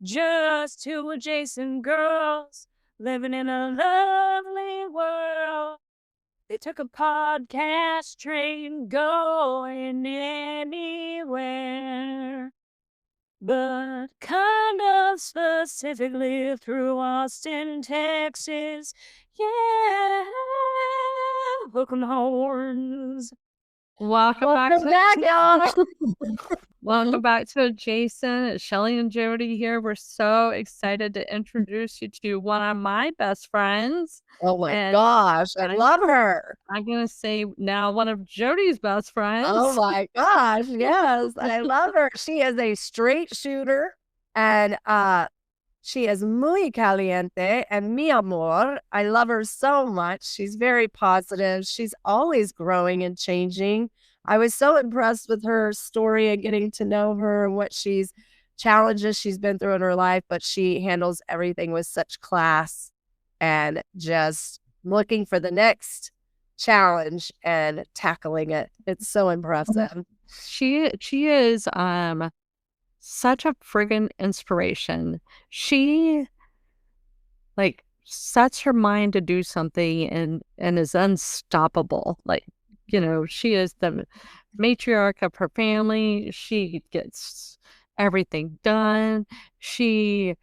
Just two adjacent girls living in a lovely world. They took a podcast train going anywhere, but kind of specifically through Austin, Texas. Yeah, hook 'em horns. Welcome back, y'all. Welcome back to Jason. It's Shelly and Jody here. We're so excited to introduce you to one of my best friends. Oh my gosh, I love her. I'm going to say now one of Jody's best friends. Oh my gosh, yes, I love her. She is a straight shooter, and she is muy caliente and mi amor. I love her so much. She's very positive. She's always growing and changing. I was so impressed with her story and getting to know her and what challenges she's been through in her life, but she handles everything with such class and just looking for the next challenge and tackling it. It's so impressive. She is such a friggin' inspiration. She sets her mind to do something and is unstoppable. She is the matriarch of her family. She gets everything done. She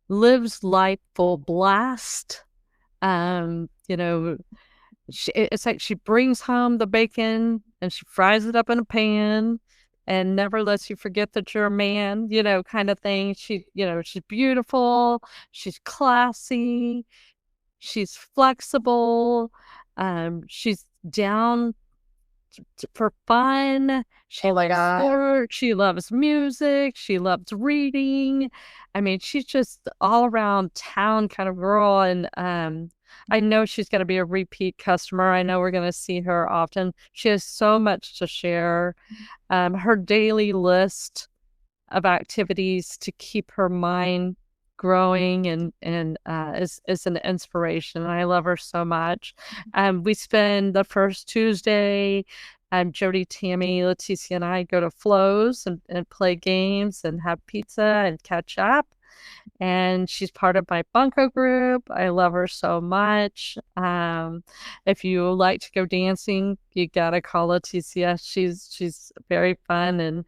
lives life full blast. It's like she brings home the bacon and she fries it up in a pan and never lets you forget that you're a man, kind of thing. She's beautiful. She's classy. She's flexible. She's down for fun. She loves sport. She loves music. She loves reading. I mean, she's just all around town kind of girl. And I know she's going to be a repeat customer. I know we're going to see her often. She has so much to share. Her daily list of activities to keep her mind growing and is an inspiration. I love her so much. We spend the first Tuesday, Jody, Tammy, Leticia, and I go to Flo's and play games and have pizza and catch up. And she's part of my bunko group. I love her so much. If you like to go dancing, you gotta call Leticia. She's very fun,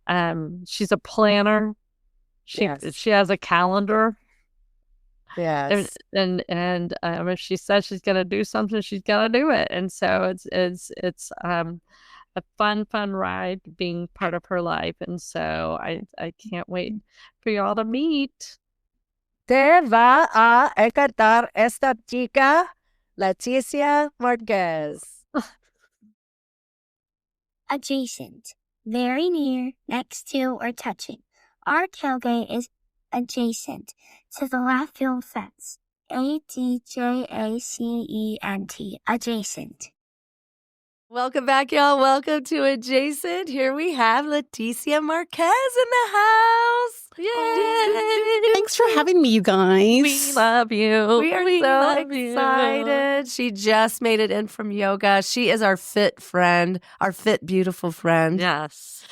and she's a planner. She has a calendar. Yes. And if she says she's gonna do something, she's gonna do it. And so it's a fun ride being part of her life. And so I can't wait for y'all to meet. Te va a encantar esta chica, Leticia Marquez. Adjacent, very near, next to, or touching. Our tailgate is adjacent to the left field fence. ADJACENT, adjacent. Welcome back, y'all. Welcome to Adjacent. Here we have Leticia Marquez in the house. Yay! Thanks for having me, you guys. We love you. We are so excited. She just made it in from yoga. She is our fit friend, our fit, beautiful friend. Yes.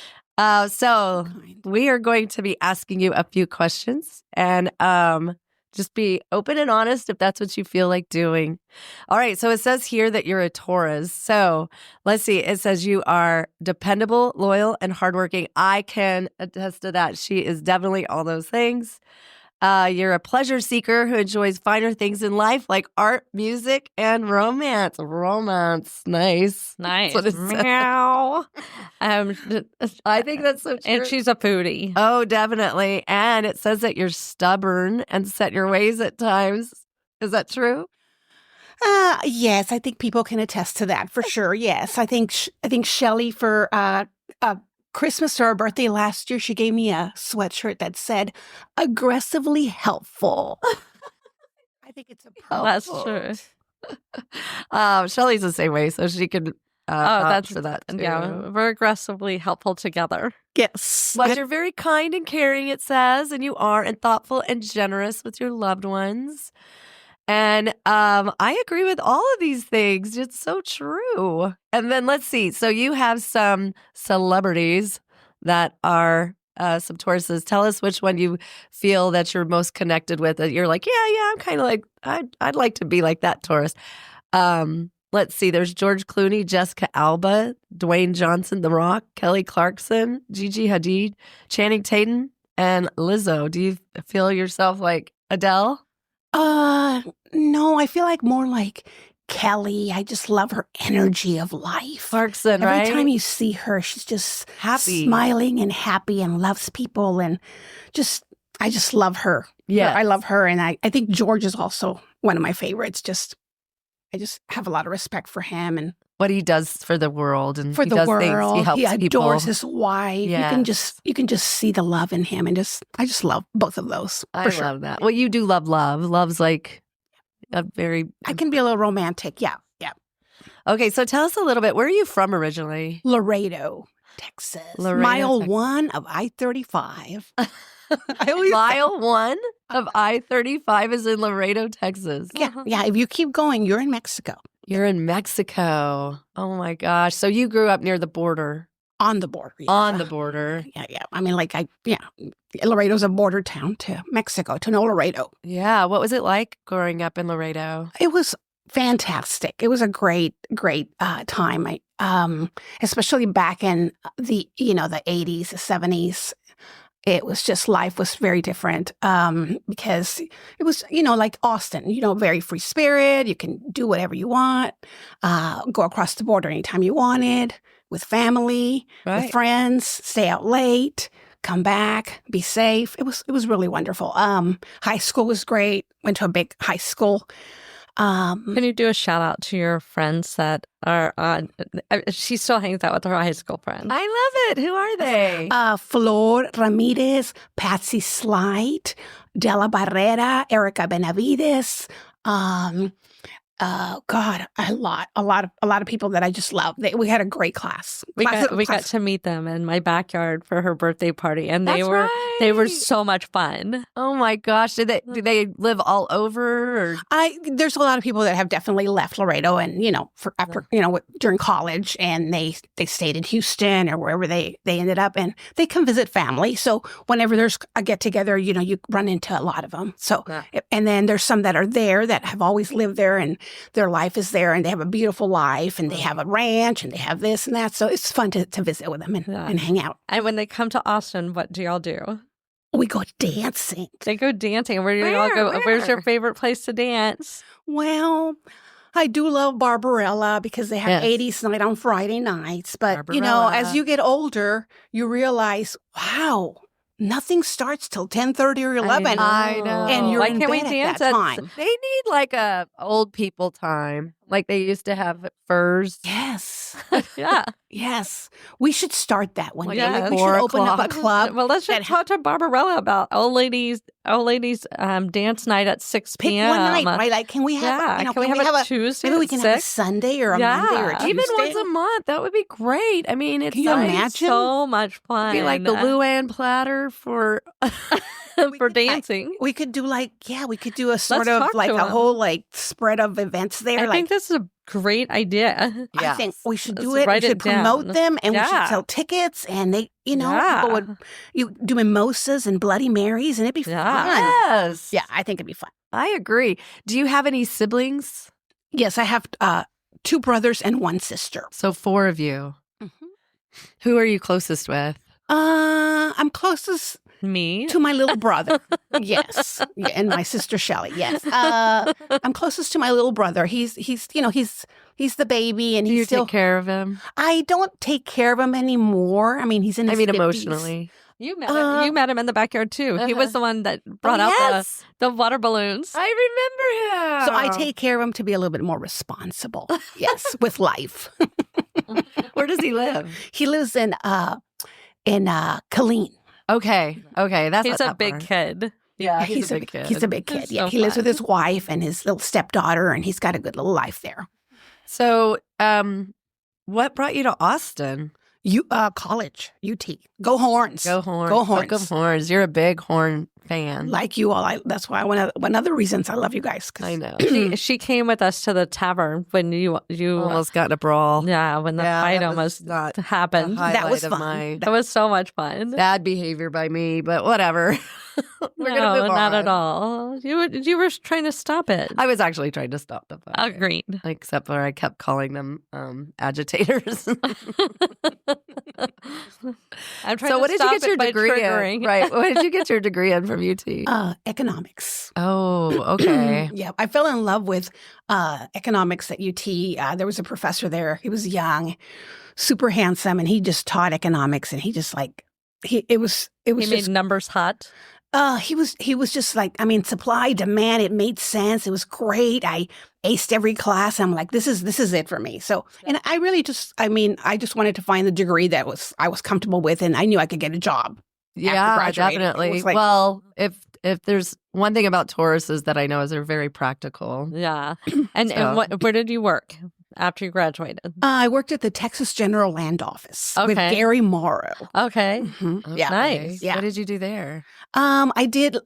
So we are going to be asking you a few questions and just be open and honest if that's what you feel like doing. All right. So it says here that you're a Taurus. So let's see. It says you are dependable, loyal, and hardworking. I can attest to that. She is definitely all those things. You're a pleasure seeker who enjoys finer things in life like art, music, and romance. Romance. Nice. Nice. That's what it Meow. I think that's so true. And she's a foodie. Oh, definitely. And it says that you're stubborn and set your ways at times. Is that true? Yes, I think people can attest to that for sure. Yes, I think Shelly for Christmas or our birthday last year, she gave me a sweatshirt that said aggressively helpful. I think it's That's true. Shelly's the same way, so she could vouch for that too. Yeah, we're aggressively helpful together. Yes. But you're very kind and caring, it says, and you are, and thoughtful and generous with your loved ones. And I agree with all of these things. It's so true. And then let's see. So you have some celebrities that are some Tauruses. Tell us which one you feel that you're most connected with. That you're like, yeah, I'm kind of like, I'd like to be like that Taurus. Let's see. There's George Clooney, Jessica Alba, Dwayne Johnson, The Rock, Kelly Clarkson, Gigi Hadid, Channing Tatum, and Lizzo. Do you feel yourself like Adele? No, I feel like more like Kelly. I just love her energy of life. Clarkson, right? Every time you see her, she's just happy, smiling and happy and loves people. And I just love her. Yeah. I love her. And I think George is also one of my favorites. I just have a lot of respect for him and what he does for the world and for he the does world. Things. He helps he people. adores his wife. Yes. You can just see the love in him, and I just love both of those. I love that. Well, you do love love. Love's like a very. I can be a little romantic. Yeah. Okay, so tell us a little bit. Where are you from originally? Laredo, Texas. Laredo, Mile Texas. 1 of I-35. Mile 1 of I-35 is in Laredo, Texas. Yeah. If you keep going, you're in Mexico. You're in Mexico. Oh my gosh. So you grew up near the border. On the border. Yes. On the border. Yeah. I mean, Laredo's a border town to Mexico, to know Laredo. Yeah. What was it like growing up in Laredo? It was fantastic. It was a great time. Especially back in the 80s, the 70s. It was just, life was very different because it was, like Austin, very free spirit. You can do whatever you want, go across the border anytime you wanted, with family, with friends, stay out late, come back, be safe. It was really wonderful. High school was great. Went to a big high school. Can you do a shout out to your friends that are on? She still hangs out with her high school friends. I love it. Who are they? Flor Ramirez, Patsy Slight, Della Barrera, Erica Benavides. God, a lot of people that I just love. We had a great class. We got to meet them in my backyard for her birthday party, and they were so much fun. Oh my gosh! Do they live all over? Or? There's a lot of people that have definitely left Laredo, and during college, and they stayed in Houston or wherever they ended up, and they come visit family. So whenever there's a get together, you run into a lot of them. So and then there's some that are there that have always lived there and their life is there and they have a beautiful life and they have a ranch and they have this and that. So it's fun to visit with them and hang out. And when they come to Austin, what do y'all do? We go dancing. They go dancing. Where do y'all go? Where's your favorite place to dance? Well, I do love Barbarella because they have 80s night on Friday nights. But, as you get older, you realize, wow, nothing starts till 10:30 or 11. I know. And you're Why in can't we bed dance at that time. They need like a old people time, like they used to have furs. Yes. Yeah. Yes. We should start that one day. Yeah, We should open up a club. Well, let's just talk to Barbarella about old ladies dance night at 6 Pick p.m. one night, right? Like, can we have? can we have a Tuesday? Maybe we at can have a 6? Sunday or a Monday or a Tuesday. Even once a month. That would be great. I mean, it's Can you imagine? So much fun. It'd be like the Luann platter for for dancing. We could do we could do a sort Let's of talk like to a him. whole spread of events there. I think this is a great idea. I think we should do Let's it. write We it should promote down. them and we should Yeah. sell tickets and they, people would do mimosas and Bloody Marys and it'd be fun. Yes. Yeah, I think it'd be fun. I agree. Do you have any siblings? Yes, I have 2 brothers and 1 sister. So 4 of you. Mhm. Who are you closest with? I'm closest Me? to my little brother. Yes. Yeah, and my sister Shelly. Yes. I'm closest to my little brother. He's the baby and Do you he's still take care of him? I don't take care of him anymore. I mean, he's in his 50s. Emotionally. You met him. You met him in the backyard too. He was the one that brought out the water balloons. I remember him. So I take care of him to be a little bit more responsible. Yes, with life. Where does he live? He lives in Killeen. Okay. That's He's not a that big far. kid. Yeah, he's a big kid. He's a big kid. That's Yeah, so he lives with fun. his wife and his little stepdaughter, and he's got a good little life there. So, what brought you to Austin? College, UT. Go Horns. Go Horns. Go Horns. Book of Horns. You're a big Horn fan. Like you all, that's why one of the reasons I love you guys. I know. She came with us to the tavern when you Almost got in a brawl. yeah, when the fight that was almost not happened. the highlight That was of fun. my That was so much fun. bad behavior by me, but whatever. We're gonna move not on. at all. You were trying to stop it. I was actually trying to stop the fight. Agreed. Except for I kept calling them agitators. I'm trying So to what did you stop get your it by degree triggering. in? Right. What did you get your degree in from UT? Economics. Oh, okay. Yeah, I fell in love with economics at UT. There was a professor there. He was young, super handsome, and he just taught economics. And he just it was He just made numbers hot. he was just like, I mean, supply, demand, it made sense. It was great. I aced every class. I'm like, this is it for me. So, and I really I just wanted to find the degree that I was comfortable with, and I knew I could get a job. Yeah, graduating. It definitely. was like- Well, if there's one thing about Tauruses that I know is they're very practical. Yeah. And So- where did you work after you graduated? I worked at the Texas General Land Office with Okay. Gary Morrow. Okay. Mhm. Yeah. Nice. Yeah. What did you do there? I did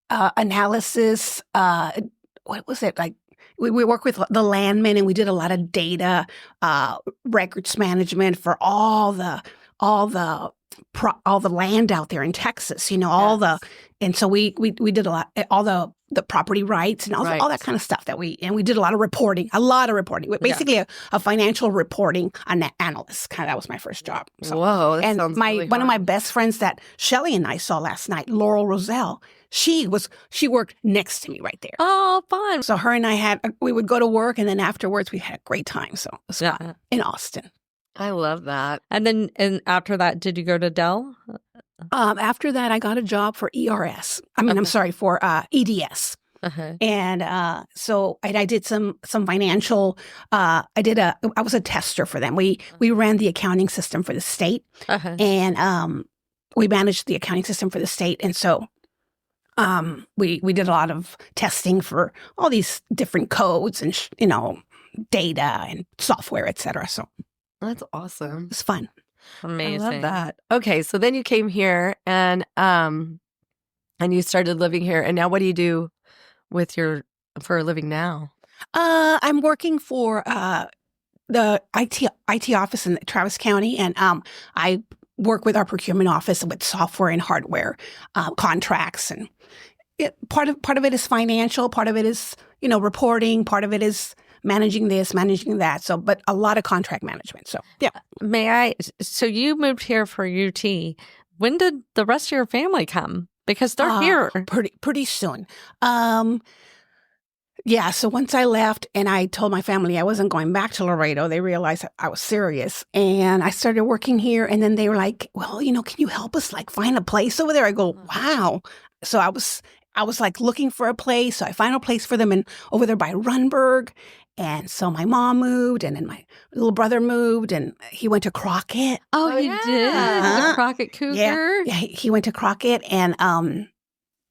analysis. What was it like? We work with the landmen, and we did a lot of data, records management for all the land out there in Texas. And so we did a lot, all the property rights and all that kind of stuff we did a lot of reporting. Basically a financial reporting analyst. Kind of, that was my first job. So. Whoa, that And sounds one really of my hard. best friends that Shelly and I saw last night, Laurel Roselle, she worked next to me right there. Oh, fun. So her and I we would go to work, and then afterwards we had a great time. So it was fun in Austin. I love that. And after that, did you go to Dell? After that, I got a job for ERS. I'm sorry, for EDS. Uh-huh. And so I did some financial. I was a tester for them. We ran the accounting system for the state, Uh-huh. and we managed the accounting system for the state. And so we did a lot of testing for all these different codes and data and software, etc. So That's awesome. it was fun. Amazing. I love that. Okay, so then you came here and you started living here. And now what do you do for a living now? I'm working for the IT office in Travis County, and I work with our procurement office with software and hardware contracts, and part of it is financial, part of it is reporting, part of it is managing this, managing that. So, but a lot of contract management. So, yeah. So you moved here for UT. When did the rest of your family come? Because they're here. Pretty soon. Yeah, so once I left and I told my family I wasn't going back to Laredo, they realized I was serious. And I started working here, and then they were like, well, can you help us find a place over there? I go, wow. So I was looking for a place. So I found a place for them over there by Runberg. And so my mom moved, and then my little brother moved, and he went to Crockett. Oh, he did? The Crockett Cougar? Yeah, he went to Crockett, and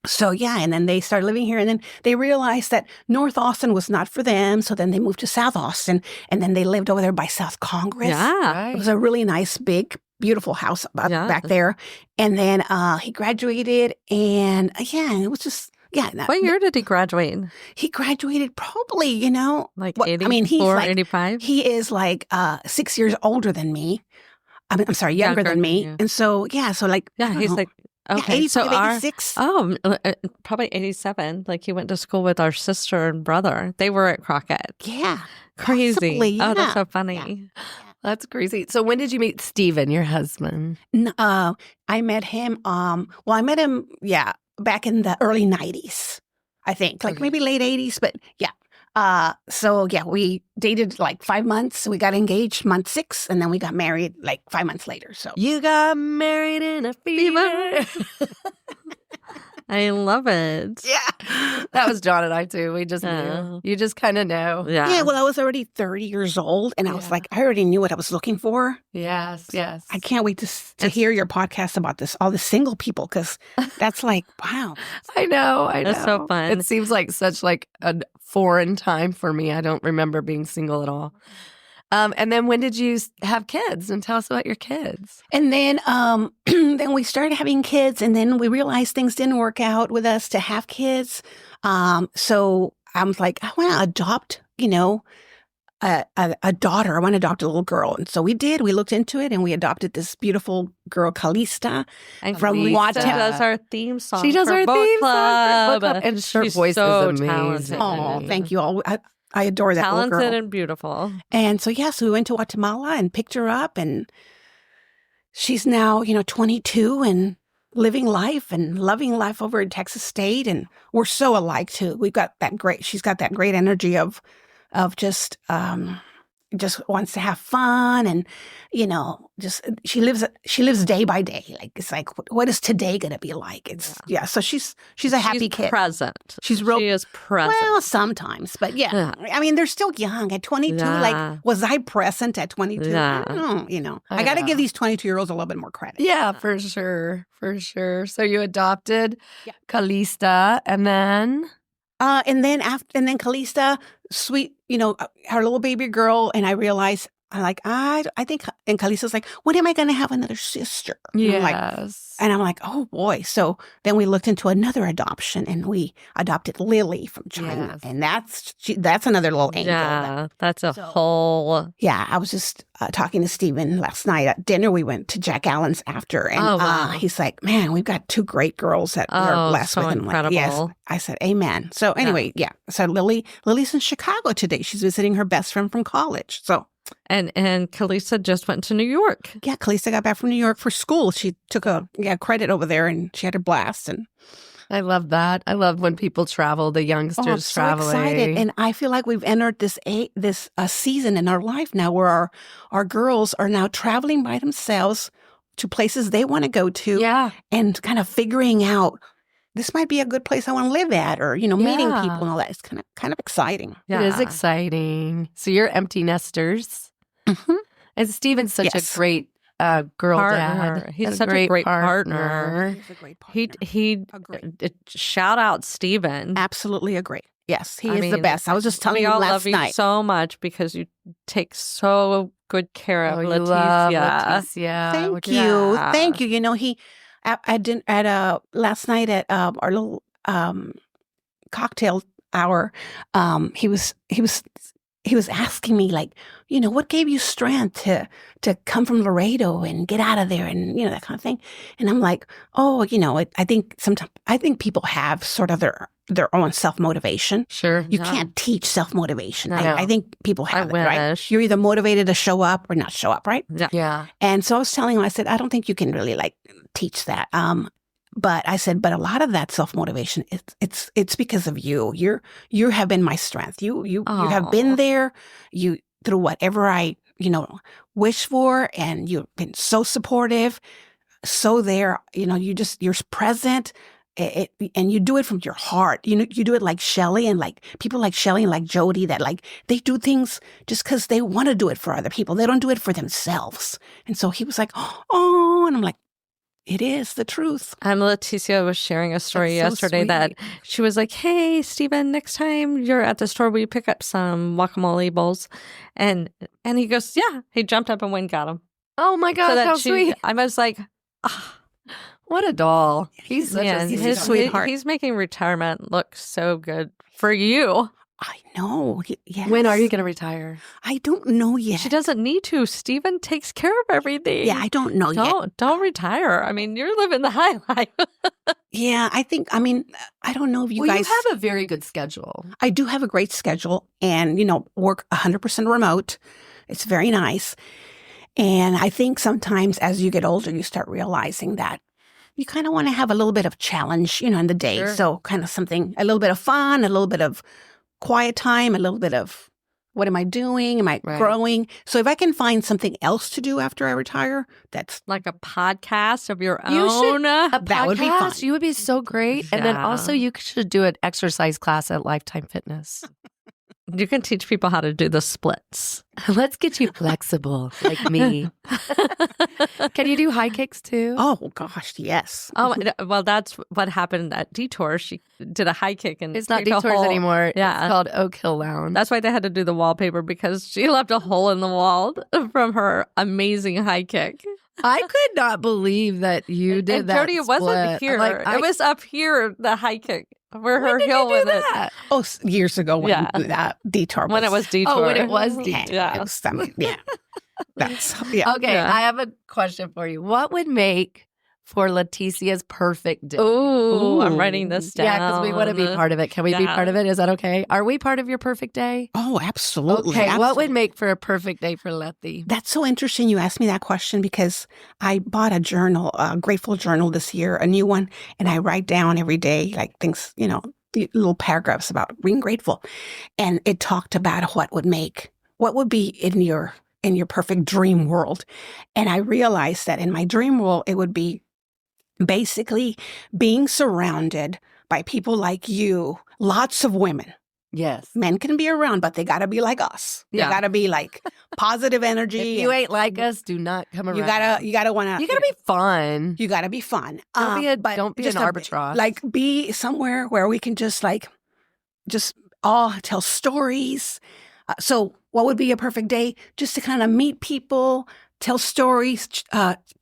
so yeah, and then they started living here, and then they realized that North Austin was not for them, so then they moved to South Austin, and then they lived over there by South Congress. Yeah. It was a really nice, big, beautiful house back there. And then he graduated, and it was just What year did he graduate? He graduated probably, Like what- 84, I mean, he's 85? he is 6 years older than me. I'm sorry, younger than me. you. And so, so I Yeah, don't he's know. okay. 85, So 86. probably 87. He went to school with our sister and brother. They were at Crockett. Yeah. Crazy. Possibly, Oh, that's yeah. so funny. That's crazy. So when did you meet Steven, your husband? I met him, back in the early 90s, I think, Okay. maybe late 80s, but yeah. We dated 5 months. We got engaged month 6, and then we got married 5 months later. So You got married in a fever. I love it. yeah. That was John and I too. We just Oh. knew. You just kind of know. Yeah. Well, I was already 30 years old, and I was Yeah. I already knew what I was looking for. Yes. I can't wait to hear your podcast about all the single people, because that's wow. I know. That's so fun. It seems like such a foreign time for me. I don't remember being single at all. And then when did you have kids? And tell us about your kids. And then then we started having kids, and then we realized things didn't work out with us to have kids. So I was like, I want to adopt, a daughter. I want to adopt a little girl. And so we did. We looked into it, and we adopted this beautiful girl, Calista, And from Lisa Guatemala. does our theme song. She does for our book theme song for club. book club, and her She's voice so is amazing. talented. Oh, thank you all. I adore that little Talented girl. and beautiful. And so, yes, we went to Guatemala and picked her up, and she's now, 22 and living life and loving life over in Texas State. And we're so alike too. She's got that great energy of just wants to have fun, and she lives day by day. Like, it's like, what is today going to be like? So she's a happy kid. Present. She is present. Well, sometimes, but Yeah. I mean, they're still young at 22. Yeah. Like, was I present at 22? Yeah. I don't know, I got to give these 22-year-olds a little bit more credit. Yeah, for sure. For sure. So you adopted Yeah. Calista, and then And then Calista, sweet, her little baby girl, and I realized, I think, and Calista's like, when am I going to have another sister? And I'm like, oh boy. So then we looked into another adoption, and we adopted Lily from China. Yes. And that's another little angel. Yeah, that's a So- whole. Yeah, I was just talking to Stephen last night at dinner. We went to Jack Allen's after, and Oh, wow. he's like, man, we've got two great girls that we're Oh, blessed so with. And I'm like, yes. incredible. I said, amen. So anyway, yeah. So Lily's in Chicago today. She's visiting her best friend from college. So And Kalisa just went to New York. yeah, Calista got back from New York for school. She took a credit over there, and she had a blast. And I love that. I love when people travel, the youngsters I'm so traveling. excited. And I feel like we've entered this season in our life now where our girls are now traveling by themselves to places they want to go to, Yeah. and kind of figuring out, this might be a good place I want to live at, or, meeting Yeah. people and all that. It's kind of exciting. It is exciting. So you're empty nesters. Mhm. And Steven's such Yes. a great girl Partner. dad. He's and such a great partner. He's a great He Agree. shout out Steven. Absolutely agree. Yes, he I is the mean, best. I was just telling we him all last love you night. so much because you take so good care of Oh, you Leticia. love Leticia. Thank which- you. Yeah. Thank you. He last night at our little cocktail hour, he was asking me, like, what gave you strength to come from Laredo and get out of there, and that kind of thing. And I'm like, oh, I think people have sort of their own self-motivation. Sure. You Yeah. can't teach self-motivation. No. I think people have it, right? wish. You're either motivated to show up or not show up, right? Yeah. And so I was telling him, I said, I don't think you can really teach that. But I said, but a lot of that self-motivation, it's because of you. You have been my strength. You have been Aw. there. You, through whatever I, wish for, and you've been so supportive, so there, you're present. And you do it from your heart. You do it like Shelly, and like people like Shelly and like Jody, that they do things just because they want to do it for other people. They don't do it for themselves. And so he was like, oh, and I'm like, it is the truth. Leticia was sharing a story That's so yesterday that sweet. she was like, hey, Steven, next time you're at the store, will you pick up some guacamole bowls? And he goes, yeah. He jumped up and went and got them. Oh my God, how sweet. I was like, ah, What a doll. He's such man, a he's a sweet sweetheart. he's making retirement look so good for you. I know. Yes. When are you going to retire? I don't know yet. She doesn't need to. Steven takes care of everything. Yeah, I don't know yet. Don't retire. I mean, you're living the high life. Yeah, I don't know if you Well, guys. you have a very good schedule. I do have a great schedule, and work 100% remote. It's very nice. And I think sometimes as you get older, you start realizing that you kind of want to have a little bit of challenge, in the day. Sure. So kind of something, a little bit of fun, a little bit of quiet time, a little bit of, what am I doing? Am I Right. growing? So if I can find something else to do after I retire, that's Like a podcast of your You should- own. A That would be fun. podcast, you would be so great. And then Yeah. also you should do an exercise class at Lifetime Fitness. You can teach people how to do the splits. Let's get you flexible like me. Can you do high kicks too? Oh gosh, yes. Oh, well, that's what happened at Detour. She did a high kick and It's not kicked a Detours hole. anymore. Yeah. It's called Oak Hill Lounge. That's why they had to do the wallpaper, because she left a hole in the wall from her amazing high kick. I could not believe that you did And that. Jody, it wasn't split. here. Like, it was up here, the high kick, where her when did heel you do was. that? Oh, years ago when Yeah. that Detour When it was Detour. Oh, when it was Yeah, Detour. Yeah. it was, yeah. That's yeah. Okay, Yeah. I have a question for you. What would make for Leticia's perfect day? Ooh, I'm Ooh. writing this down. Yeah, because we want to be part of it. Can we be Yeah. part of it? Is that okay? Are we part of your perfect day? Oh, absolutely. Okay, what would absolutely. make for a perfect day for Leti? That's so interesting you asked me that question, because I bought a journal, a grateful journal this year, a new one, and I write down every day, like things, the little paragraphs about being grateful. And it talked about what would be in your perfect dream world. And I realized that in my dream world, it would be basically being surrounded by people like you, lots of women. Yes. Men can be around, but they got to be like us. Yeah. They got to be like positive energy. If you ain't like us, do not come around. You gotta want to. You gotta be fun. You gotta be fun. Don't be just an arbitrage. Like be somewhere where we can just all tell stories. So what would be a perfect day? Just to kind of meet people, tell stories,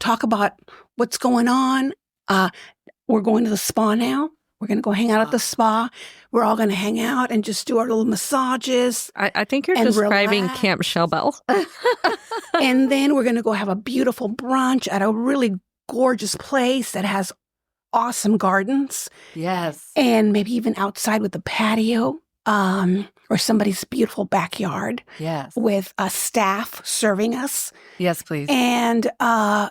talk about what's going on. We're going to the spa now. We're going to go hang out at the spa. We're all going to hang out and just do our little massages. I think you're And describing relax. Camp Shellbell. And then we're going to go have a beautiful brunch at a really gorgeous place that has awesome gardens, Yes. and maybe even outside with a patio, or somebody's beautiful backyard Yes. with a staff serving us. Yes, please. And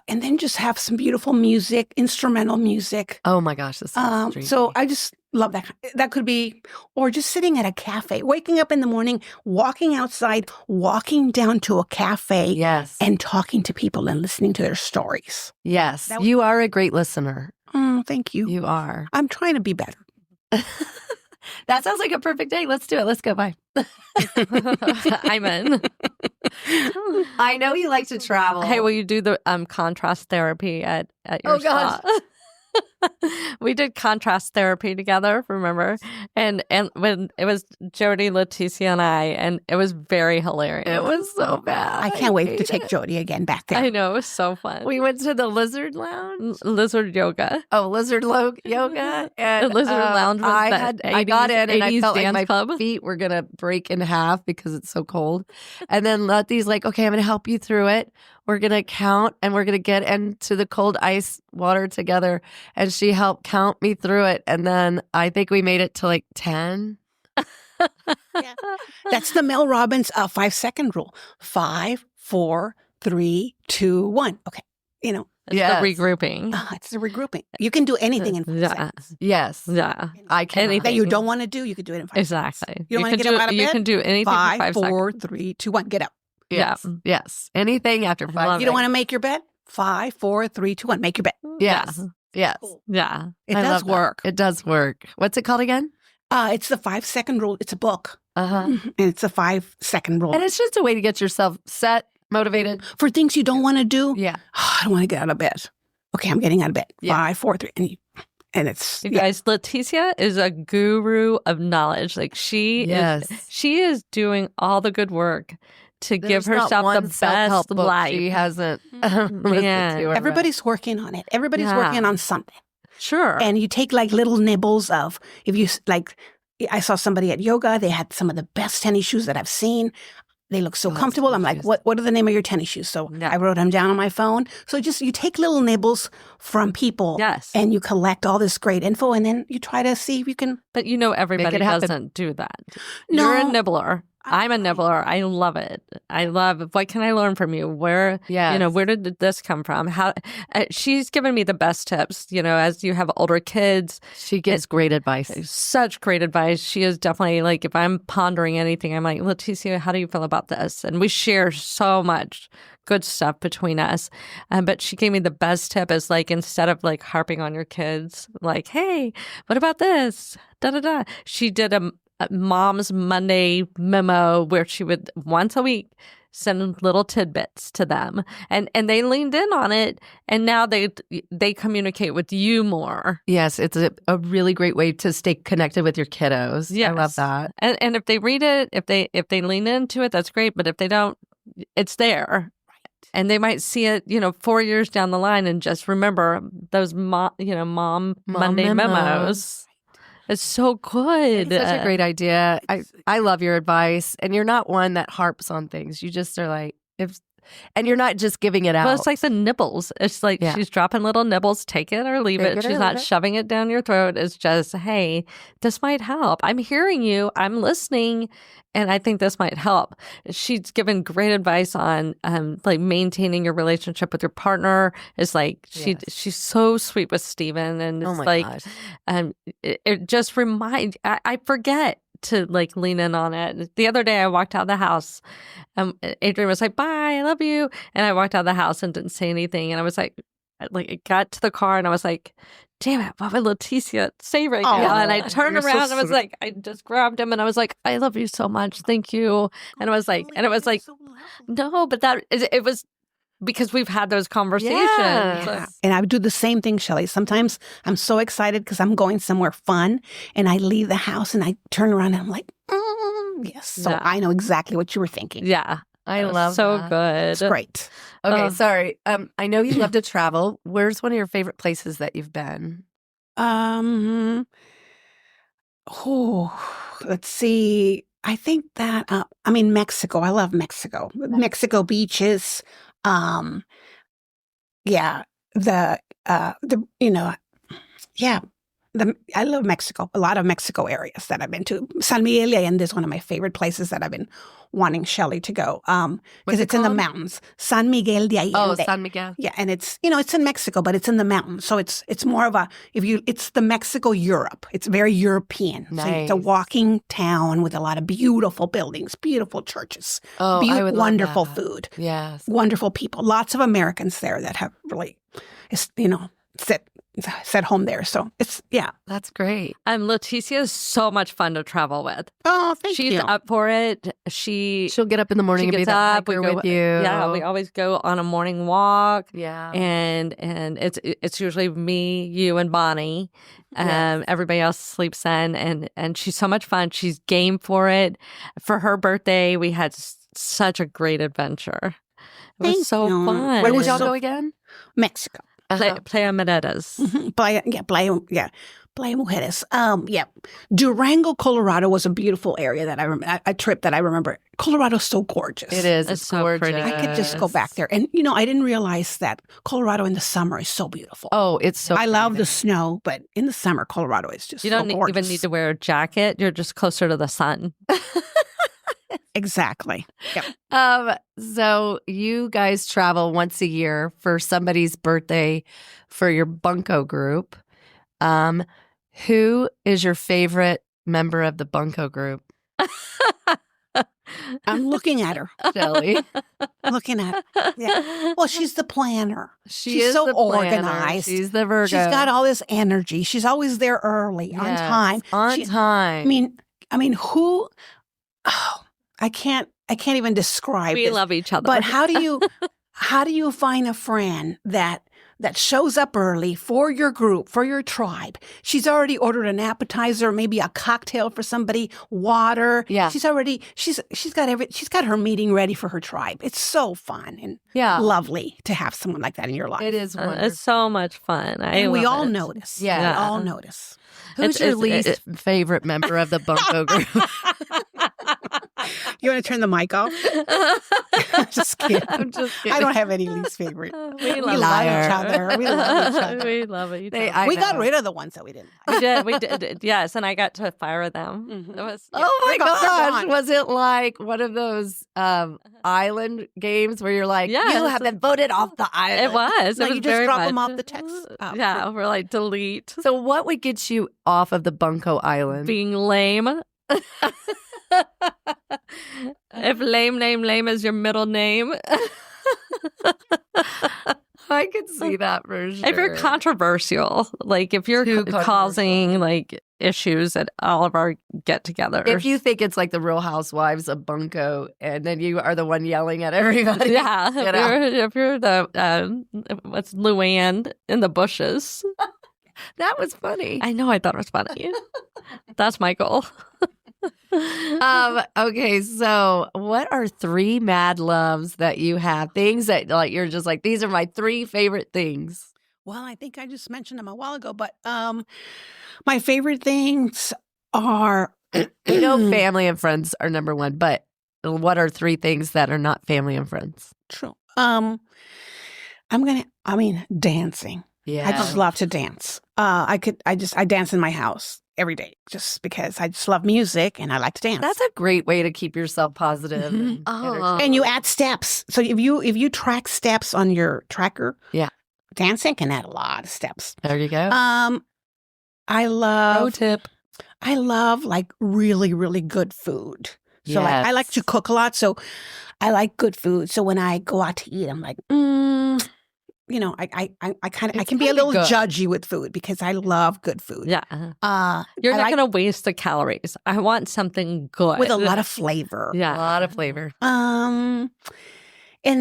then just have some beautiful music, instrumental music. Oh my gosh, this sounds dreamy. So I just love that. That could be, or just sitting at a cafe, waking up in the morning, walking outside, walking down to a cafe, Yes. and talking to people and listening to their stories. Yes. That- You are a great listener. Thank you. You are. I'm trying to be better. That sounds like a perfect day. Let's do it. Let's go. Bye. I'm in. I know you like to travel. Hey, will you do the contrast therapy at your Oh, gosh. spa? We did contrast therapy together, remember? And when it was Jody, Leticia, and I, and it was very hilarious. It was so bad. I can't wait to hate take it. Jody again back there. I know, it was so fun. We went to the Lizard Lounge. Lizard yoga. Oh, Lizard Yoga. And Lizard Lounge was I that got in and I 80s felt like dance my club. feet were going to break in half because it's so cold. And then Letty's like, okay, I'm going to help you through it. We're going to count and we're going to get into the cold ice water together. And she helped count me through it. And then I think we made it to like 10. That's the Mel Robbins 5-second rule. 5, 4, 3, 2, 1. Okay. It's Yes. the regrouping. It's the regrouping. You can do anything in 5 Yeah. seconds. Yes. Yeah. I can. Anything. That you don't want to do, you can do it in 5 Exactly. seconds. You don't want can to get up out of You bed? can do anything for 5, 5 4, seconds. 3, 2, 1. Get up. Yes. Yeah. Yes. Anything after I 5 love You don't want to make your bed? 5, 4, 3, 2, 1. Make your bed. Yes. Yes. Yeah. It I does love that. work. It does work. What's it called again? It's the 5-second rule. It's a book. Uh-huh. And it's a 5-second rule. And it's just a way to get yourself set, motivated. For things you don't want to do, Yeah. I don't want to get out of bed. Okay, I'm getting out of bed. Yeah. 5, 4, 3. And it's, You yeah. guys, Leticia is a guru of knowledge. Like she is doing all the good work to give There's not herself one the self-help best book life. She hasn't listened Yeah. to or read. Everybody's working on it. Everybody's Yeah. working on something. Sure. And you take like little nibbles of, if you like, I saw somebody at yoga, they had some of the best tennis shoes that I've seen. They look so Oh, comfortable. I'm tennis like, shoes. what are the name of your tennis shoes? So Yeah. I wrote them down on my phone. So just, you take little nibbles from people yes. and you collect all this great info, and then you try to see if you can. But everybody it happen. doesn't do that. No. You're a nibbler. I'm a nibbler. I love it. I love, what can I learn from you? Where, Yes. where did this come from? How, she's given me the best tips, as you have older kids. She gives great advice. Such great advice. She is definitely like, if I'm pondering anything, I'm like, Leticia, how do you feel about this? And we share so much good stuff between us. But she gave me the best tip is like, instead of like harping on your kids, like, hey, what about this? Da da da. She did Mom's Monday memo where she would once a week send little tidbits to them, and they leaned in on it, and now they communicate with you more. Yes, it's a really great way to stay connected with your kiddos. Yes. I love that. And if they read it, if they lean into it, that's great. But if they don't, it's there. And they might see it, 4 years down the line and just remember those mom Monday memos. It's so good. It's such a great idea. I love your advice. And you're not one that harps on things. You just are like, and you're not just giving it out. Well, it's like the nibbles. It's like she's dropping little nibbles, take it or leave it. She's not shoving it down your throat. It's just, hey, this might help. I'm hearing you. I'm listening. And I think this might help. She's given great advice on like maintaining your relationship with your partner. It's like she's so sweet with Steven. And it's it just reminds, I forget to like lean in on it. The other day I walked out of the house. Adrian was like, bye, I love you. And I walked out of the house and didn't say anything. And I was like, I got to the car and I was like, damn it, what would Leticia say right now? And I turned around and I was like, I just grabbed him and I was like, I love you so much. Thank you. And I was like, no, but it was because we've had those conversations. Yeah. And I would do the same thing, Shelly. Sometimes I'm so excited because I'm going somewhere fun and I leave the house and I turn around and I'm like, yes. So I know exactly what you were thinking. Yeah. I love so that. good. It's great. Okay, sorry. I know you love to travel. Where's one of your favorite places that you've been? Let's see. I think that Mexico. I love Mexico. Mexico beaches. I love Mexico. A lot of Mexico areas that I've been to. San Miguel de Allende is one of my favorite places that I've been wanting Shelly to go. Because it's in the mountains. San Miguel de Allende. Oh, San Miguel. Yeah, and it's it's in Mexico, but it's in the mountains. So it's more of it's the Mexico Europe. It's very European. Nice. So it's a walking town with a lot of beautiful buildings, beautiful churches, I would love wonderful that. food. Yes. Wonderful people. Lots of Americans there that have really set home there. So That's great. Leticia is so much fun to travel with. Oh, thank you. She's up for it. She'll get up in the morning and be that hiker with you. Yeah, we always go on a morning walk. Yeah. And it's usually me, you, and Bonnie. Yes. Everybody else sleeps in, and she's so much fun. She's game for it. For her birthday, we had such a great adventure. It was so fun. Where would y'all go again? Mexico. Playa Margaritas. Playa Mujeres. Durango, Colorado was a beautiful area that a trip that I remember. Colorado's so gorgeous. It is. It's so gorgeous. pretty. I could just go back there. And, I didn't realize that Colorado in the summer is so beautiful. Oh, it's so I love the snow, but in the summer, Colorado is just You don't gorgeous. even need to wear a jacket. You're just closer to the sun. Exactly. Yep. So you guys travel once a year for somebody's birthday for your bunco group. Who is your favorite member of the bunco group? I'm looking at her. Shelly. Looking at her. Yeah. Well, she's the planner. She's so the planner. organized. She's the Virgo. She's got all this energy. She's always there early, on time. On time. I mean, who? Oh, I can't even describe. We this. love each other. But how do you find a friend that shows up early for your group, for your tribe? She's already ordered an appetizer, maybe a cocktail for somebody, water. Yeah. She's got her meeting ready for her tribe. It's so fun and lovely to have someone like that in your life. It is wonderful. It's so much fun. And we all love it. notice. Yeah. We all notice. Who's your least favorite member of the bunco group? You want to turn the mic off? Just kidding. I'm just kidding. I don't have any least favorite. We love each other. We love each other. We love each other. We got rid of the ones that we didn't like. We did. Yes, and I got to fire them. Mhm. It was. Oh my They're gosh. gone. Was it like one of those island games where you're like, Yes. you have been voted off the island? It was. No, It was you just very drop much. them off the text. Oh. Yeah, we're like delete. So what would get you off of the bunco island? Being lame. If lame is your middle name. I could see that for sure. If you're controversial, like if you're Too causing like issues at all of our get-togethers. If you think it's like the Real Housewives of Bunko, and then you are the one yelling at everybody. Yeah, you know? if you're the what's Luann in the bushes. That was funny. I know, I thought it was funny. That's my goal. Okay, so what are 3 mad loves that you have? Things that like you're just like, these are my 3 favorite things. Well, I think I just mentioned them a while ago, but my favorite things are You know, family and friends are number 1, but what are 3 things that are not family and friends? true. Dancing. Yeah. I just love to dance. I dance in my house every day just because I just love music and I like to dance. That's a great way to keep yourself positive. Mhm. And energetic. And you add steps. So if you track steps on your tracker, Yeah. dancing can add a lot of steps. There you go. I Pro love tip. like really, really good food. So like, I like to Yes. cook a lot. So I like good food. So when I go out to eat, I'm like, you know, I It's can be a gotta be little good. judgy with food because I love good food. Yeah. You're I not like going to waste the calories. I want something good. with a lot of flavor. A Yeah. lot of flavor. And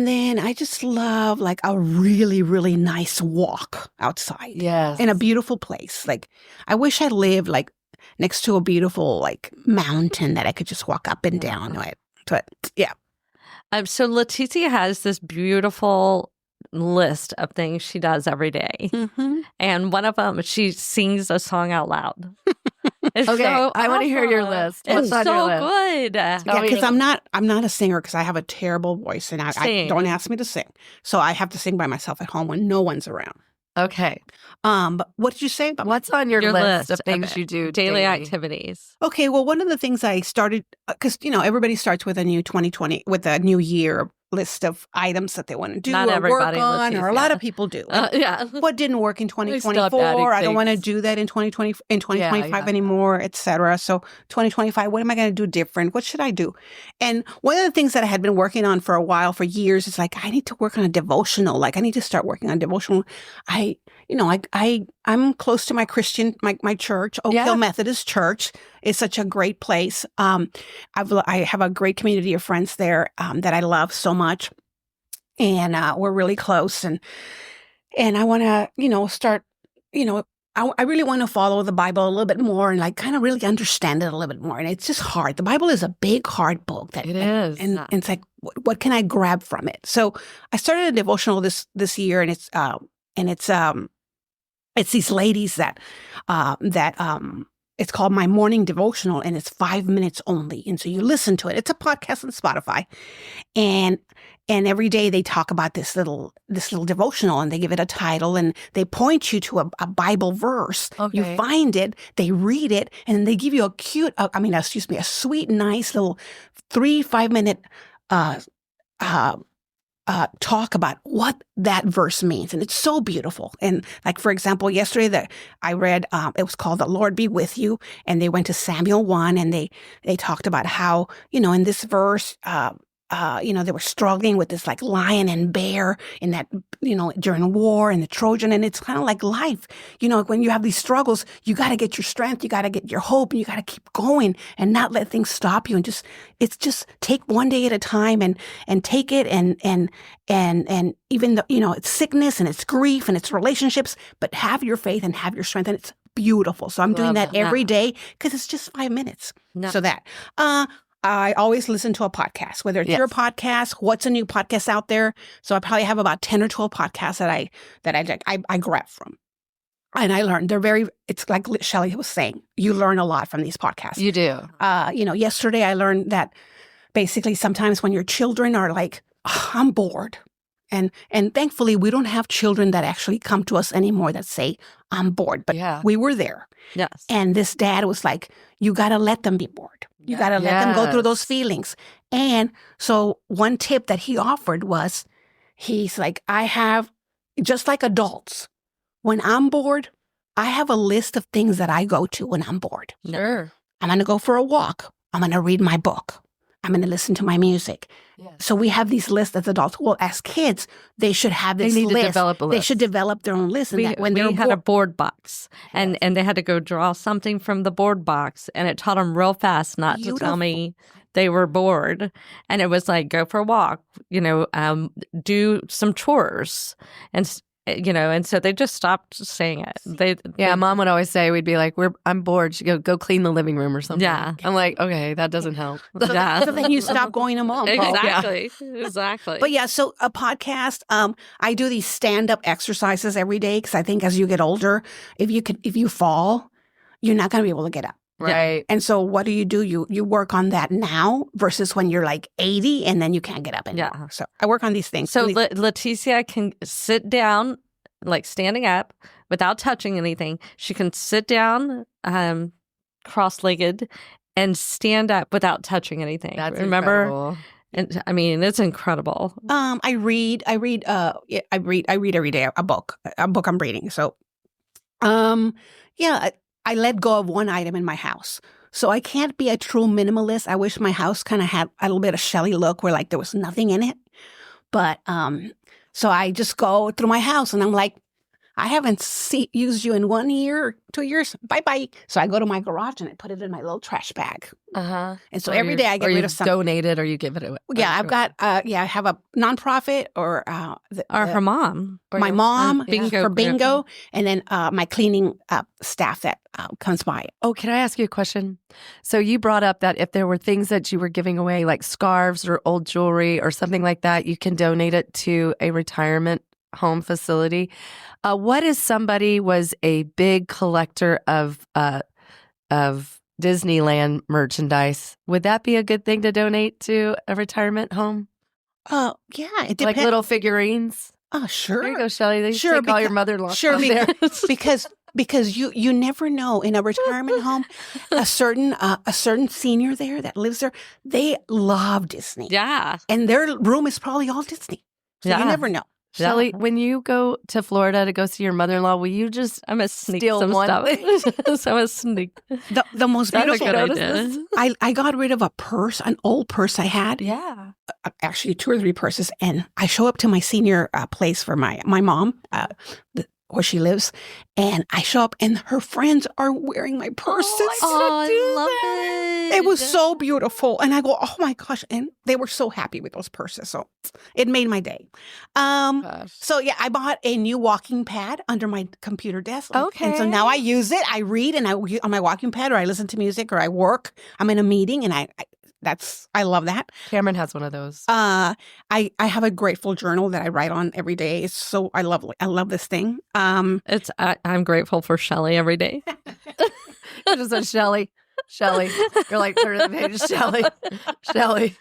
then I just love like a really, really nice walk outside Yes. in a beautiful place. Like I wish I lived like next to a beautiful like mountain that I could just walk up and down. But yeah. So Leticia has this beautiful list of things she does every day. Mm-hmm. And one of them, she sings a song out loud. It's Okay, so I wanna hear your awesome. list. What's It's on your so list? good. Yeah, because I'm not a singer because I have a terrible voice and I Sing. don't ask me to sing. So I have to sing by myself at home when no one's around. Okay. But what did you say about What's on your, Your list of list things of you do daily activities. Okay, well, one of the things I started, because, you know, everybody starts with a new 2020, with a new year list of items that they want to do Not or work everybody, on, or a lot Leticia. of people do. Yeah. What didn't work in stopped 2024? I adding don't want to things. do that in 2025 yeah. anymore, etc. So 2025, what am I going to do different? What should I do? And one of the things that I had been working on for a while, for years, is like, I need to work on a devotional. Like I need to start working on devotional. I'm close to my Christian, my church, Oak Hill Methodist Church. It's such a great place. I have a great community of friends there that I love so much. And we're really close. And I want to, start, I really want to follow the Bible a little bit more and like kind of really understand it a little bit more. And it's just hard. The Bible is a big, hard book. It is. And it's like, what can I grab from it? So I started a devotional this year, and it's these ladies that it's called My Morning Devotional, and it's 5 minutes only. And so you listen to it. It's a podcast on Spotify. And every day they talk about this little devotional, and they give it a title, and they point you to a Bible verse. Okay. You find it, they read it, and then they give you a sweet, nice little 3-5 minute talk about what that verse means. And it's so beautiful. And like, for example, yesterday that I read, it was called The Lord Be With You. And they went to Samuel 1, and they talked about how, in this verse, they were struggling with this like lion and bear in that, during war and the Trojan. And it's kind of like life, when you have these struggles, you got to get your strength, you got to get your hope, and you got to keep going and not let things stop you. And it's just take one day at a time and take it. And even though, it's sickness and it's grief and it's relationships, but have your faith and have your strength. And it's beautiful. So I'm doing that every day because it's just 5 minutes. No. So that, I always listen to a podcast, whether it's your podcast, what's a new podcast out there. So I probably have about 10 or 12 podcasts that I grab from. And I learned it's like Shelly was saying, you learn a lot from these podcasts. You do. Yesterday I learned that basically sometimes when your children are like, I'm bored. And thankfully we don't have children that actually come to us anymore that say, I'm bored. But we were there. Yes. And this dad was like, you got to let them be bored. You got to let them go through those feelings. And so one tip that he offered was, he's like, I have, just like adults, when I'm bored, I have a list of things that I go to when I'm bored. Sure. I'm going to go for a walk. I'm going to read my book. I'm going to listen to my music. So we have these lists as adults. Well, as kids, they should have this They need list. to develop a list. They should develop their own list. And that when we they're had a board box, and they had to go draw something from the board box, and it taught them real fast not to tell me they were bored. And it was like, go for a walk, do some chores, and and so they just stopped saying it. Mom would always say, we'd be like, I'm bored. She'd go clean the living room or something. Yeah. I'm like, okay, that doesn't help. So then you stop going to mom. Exactly. But yeah, so a podcast, I do these stand-up exercises every day because I think as you get older, if you fall, you're not going to be able to get up. Right. And so what do? You work on that now versus when you're like 80 and then you can't get up anymore. Yeah. So I work on these things. So Leticia can sit down, like standing up without touching anything. She can sit down cross-legged and stand up without touching anything. That's Incredible. incredible. And I mean, it's incredible. I read every day a book I'm reading. So, I let go of one item in my house. So I can't be a true minimalist. I wish my house kind of had a little bit of Shelly look where like there was nothing in it. But so I just go through my house and I'm like, I haven't used you in 1 year, 2 years. Bye-bye. So I go to my garage and I put it in my little trash bag. Uh-huh. And so every day I get rid of something. Donate it or you give it away. Yeah, I've got, I have a nonprofit or Her mom. my mom bingo for group. bingo, and then my cleaning staff that comes by. Oh, can I ask you a question? So you brought up that if there were things that you were giving away, like scarves or old jewelry or something like that, you can donate it to a retirement home facility. What if somebody was a big collector of Disneyland merchandise? Would that be a good thing to donate to a retirement home? Yeah, it depends. Like little figurines? Oh, sure. There you go, Shelly. They Sure, take all your mother-in-law. Sure, there. because you never know in a retirement home, a certain senior there that lives there, they love Disney. Yeah. And their room is probably all Disney. So you never know. Shelly, when you go to Florida to go see your mother-in-law, will you just I'm gonna sneak steal some one? stuff. So I'm gonna sneak. The most That's a beautiful. good idea. I got rid of a purse, an old purse I had. Yeah. Actually 2 or 3 purses, and I show up to my senior place for my mom, where she lives, and I show up, and her friends are wearing my purses. I love it. It was so beautiful, and I go, oh my gosh, and they were so happy with those purses, so it made my day. So yeah, I bought a new walking pad under my computer desk. Okay. And so now I use it. I read and on my walking pad, or I listen to music, or I work. I'm in a meeting, and I love that. Cameron has one of those. I have a grateful journal that I write on every day. It's so I love this thing. I'm grateful for Shelly every day. It just says Shelly. Shelly. You're like, turn the page, Shelly. Shelly.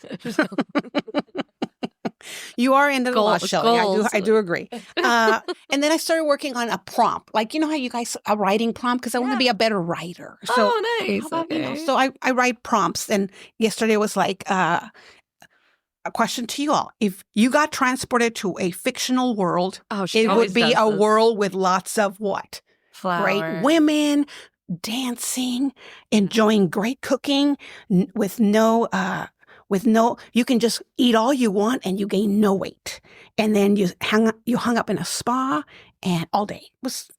You are into the lost, Shelly. Goals. I do agree. And then I started working on a prompt. Like, you know how you guys a writing prompt? Because I want to be a better writer. So, nice. Okay. so I write prompts. And yesterday was like a question to you all. If you got transported to a fictional world, it would be a world with lots of what? Great women, dancing, enjoying great cooking, with no, you can just eat all you want and you gain no weight. And then you hung up in a spa and all day.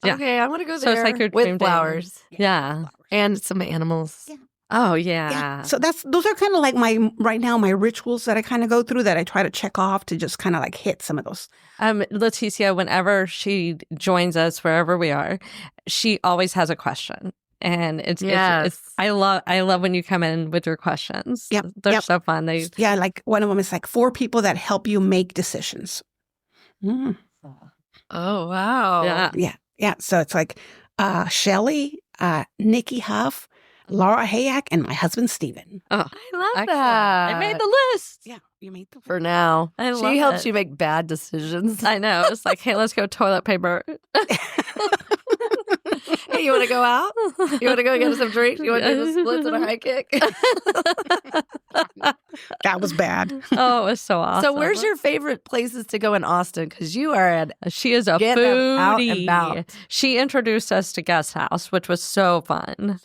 Okay, I want to go So there it's like your dream with day. flowers. Yeah. And some animals. Yeah. Oh yeah. So those are kind of like my rituals that I kind of go through that I try to check off to just kind of like hit some of those. Leticia, whenever she joins us, wherever we are, she always has a question. And it's I love when you come in with your questions. Yep. They're so fun. Like one of them is like 4 people that help you make decisions. Mm. Oh, wow. Yeah. So it's like Shelly, Nikki Huff, Laura Hayak, and my husband, Steven. Oh, I love that. I made the list. Yeah, you made the For now. She helps it. you make bad decisions. I know. It's like, hey, let's go toilet paper. Hey, you want to go out? You want to go get some drinks? You want to do the splits and a high kick? That was bad. Oh, it was so awesome. So where's your favorite places to go in Austin? Because you are She is a Get them out and foodie. about. She introduced us to Guest House, which was so fun.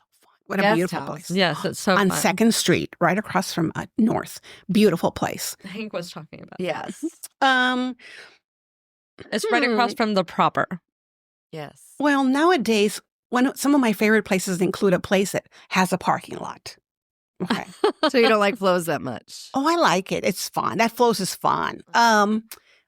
What a Guest beautiful house. place. Yes, it's so On fun. 2nd Street, right across from North. Beautiful place. Hank was talking about. Yes. It's right across from the Proper. Yes. Well, nowadays, some of my favorite places include a place that has a parking lot. Okay. So you don't like Flo's that much? Oh, I like it. It's fun. That Flo's is fun.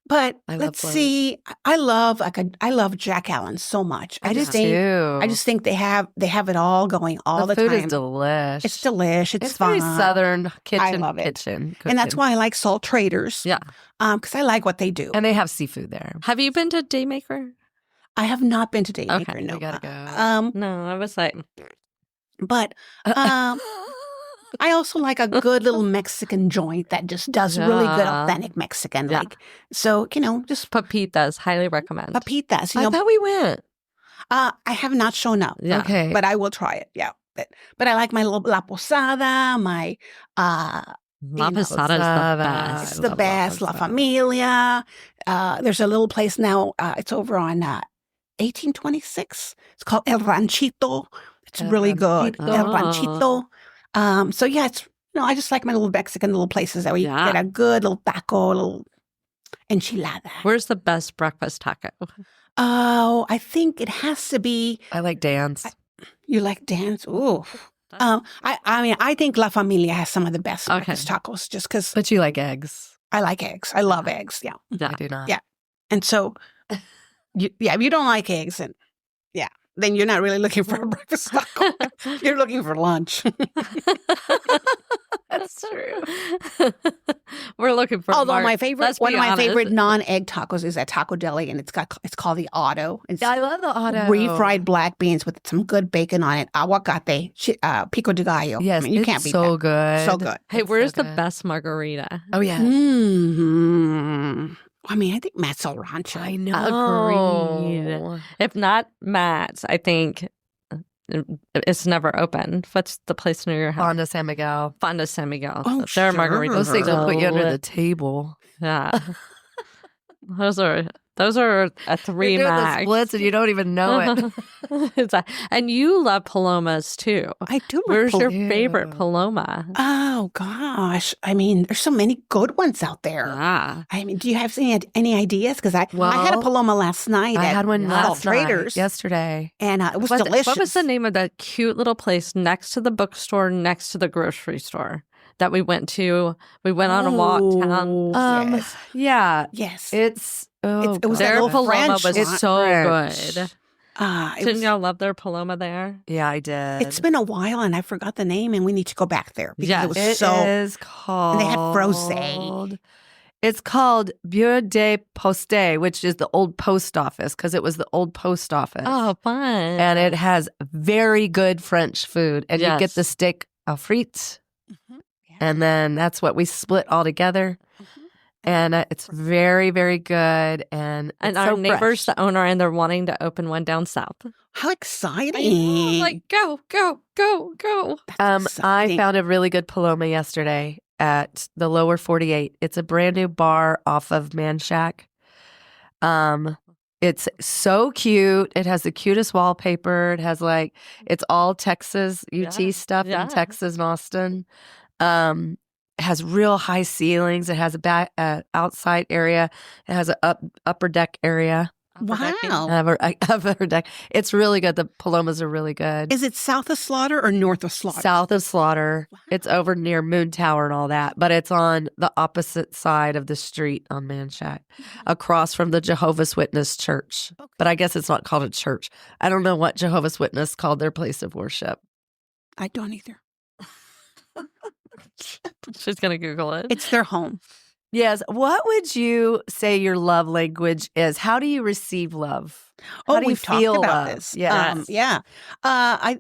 But I love let's Flo's. see. I love Jack Allen so much. I do think, too. I just think they have it all going all the food time. is delish. It's delish. It's very fun. Southern kitchen. love it. Kitchen And that's cooking. why I like Salt Traders. Yeah. Because I like what they do. And they have seafood there. Have you been to Daymaker? I have not been to Daymaker. Okay, no. we gotta go. No, I was like, But I also like a good little Mexican joint that just does really good, Yeah. authentic Mexican. Yeah. Like, so, just Papitas. Highly recommend. papitas. I thought we went. I have not shown up. Yeah. Okay. But I will try it. Yeah. But I like my little La Posada, my La know, Posada is the Posada. best. it's I the love La best, La Posada. Familia. There's a little place now. It's over on 1826. It's called El Ranchito. It's El really good. Ranchito. El Ranchito. So yeah, it's I just like my little Mexican little places that we Yeah. get a good little taco, little enchilada. Where's the best breakfast taco? Oh, I think it has to be. I like Dan's. You like Dan's? Ooh. I think La Familia has some of the best Okay. breakfast tacos just because But you like eggs. I like eggs. I love eggs. Yeah. I do not. Yeah. And so, if you don't like eggs, then you're not really looking for a breakfast taco. You're looking for lunch. That's true. We're looking for. Although Mark. my favorite, Let's one be of my honest. favorite non-egg tacos is at Taco Deli, and it's called the Auto. It's Yeah, I love the auto. refried black beans with some good bacon on it, aguacate, pico de gallo. Yes, I mean, you it's can't beat so that. good. So good. Hey, It's where's so the good. best margarita? Oh yeah. Mm-hmm. I mean, I think Matt's El Rancho. I know. Agreed. If not Matt's, I think it's never open. What's the place near your house? Fonda San Miguel. Fonda San Miguel. Oh, Their sure. margaritas. Those things will put you under the deli- table. Yeah. Those are a 3 You're doing the max. splits and you don't even know it. And you love palomas too. I do. love Where's your Ew. favorite paloma? Oh gosh, I mean, there's so many good ones out there. Ah, I mean, do you have any ideas? Because I had a Well, paloma last night. I at had one Salt last night, Traders, yesterday. and it was what delicious. was the name of that cute little place next to the bookstore, next to the grocery store that we went to? We went on a walk down. Yes. Yeah, Yes. it's it was that Their little paloma French was one. so French. good. It Didn't was- y'all love their paloma there? Yeah, I did. it's been a while, and I forgot the name, and we need to go back there because Yes. it was It so. is called. And they had frosé. It's called Bureau de Poste, which is the old post office because it was the old post office. Oh, fun. And it has very good French food. And you get Yes. the steak aux frites. Mhm. Yeah. And then that's what we split all together. Mhm. And it's very, very good. And And it's our so neighbor's fresh. the owner, and they're wanting to open one down south. How exciting! I know, like, go, go, go, go. I exciting. found a really good Paloma yesterday at the Lower 48. It's a brand new bar off of Man Shack. It's so cute. It has the cutest wallpaper. It has it's all Texas UT Yeah, stuff yeah. in Texas and Austin. It has real high ceilings. It has a back outside area. It has an upper deck area. Wow. Upper deck. It's really good. The Palomas are really good. Is it south of Slaughter or north of Slaughter? South of Slaughter. Wow. It's over near Moon Tower and all that, but it's on the opposite side of the street on Manchac, across from the Jehovah's Witness Church. Okay. But I guess it's not called a church. I don't know what Jehovah's Witness called their place of worship. I don't either. She's going to Google it. It's their home. Yes. What would you say your love language is? How do you receive love? How do you We've feel talked about love? this. Yes. Yeah. I